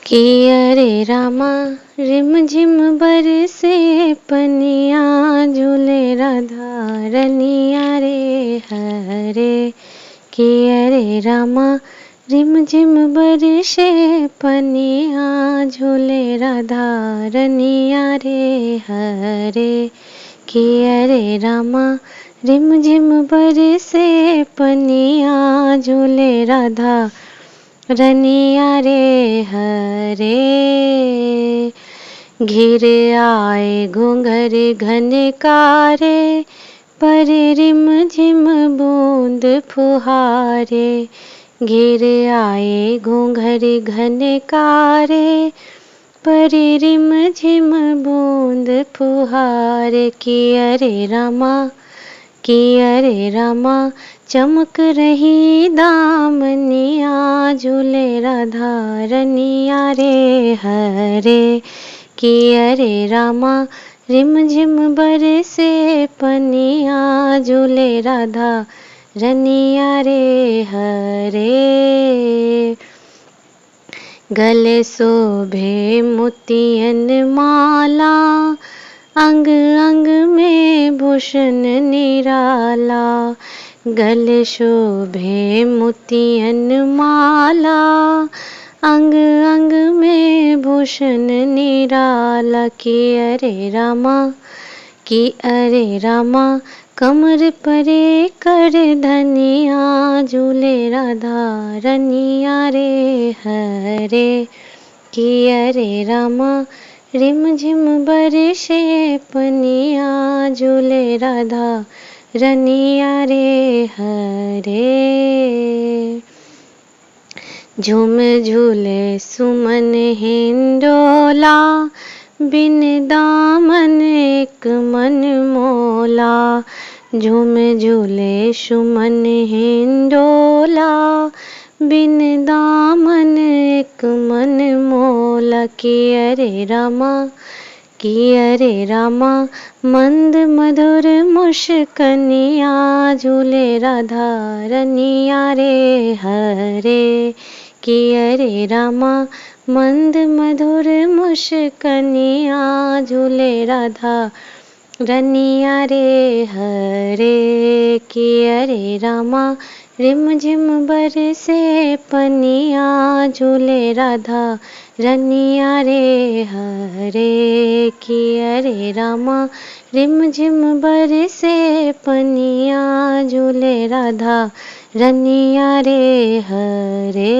कि अरे रामा रिम झिम बरसे पनिया झूले राधा रनिया रे हरे। कि अरे रामा रिम झिम बरसे पनिया झूले राधा रनिया रे हरे। कि अरे रामा रिम झिम बरसे पनिया झूले राधा रनिया रे हरे। घिर आए घूंघर घन कारे पर रिम झिम बूंद फुहारे। घिर आए घूंघर घन कारे पर रिम झिम बूंद फुहारे। कि अरे रामा कि अरे रामा चमक रही दामनिया झूले राधा रनिया रे हरे। कि अरे रामा रिम झिम बरसे पनिया झूले राधा रनिया रे हरे। गले शोभे मोतियन माला अंग अंग में भूषण निराला। गले शोभे मोतियन माला अंग अंग में भूषण निराला। कि अरे रामा कि अरे रामा कमर परे कर धनिया झूले राधा रनिया रे हरे। कि अरे रामा रिम झिम बरसे पनिया झूले राधा रनिया रे हरे। झूम झूले सुमन हिंडोला बिन दामन एक मन मोला। झूम झूले सुमन हिंडोला बिन दामन एक मन मोला। कि अरे रामा कि अरे रामा मंद मधुर मुस्कनिया झूले राधा रनिया रे हरे। कि अरे रामा मंद मधुर मुस्कनिया झूले राधा रनिया रे हरे। कि अरे रामा रिम झिम बरसे पनिया झूले राधा रनिया रे हरे। कि अरे रामा रिम झिम बरसे पनिया झूले राधा रनिया रे हरे।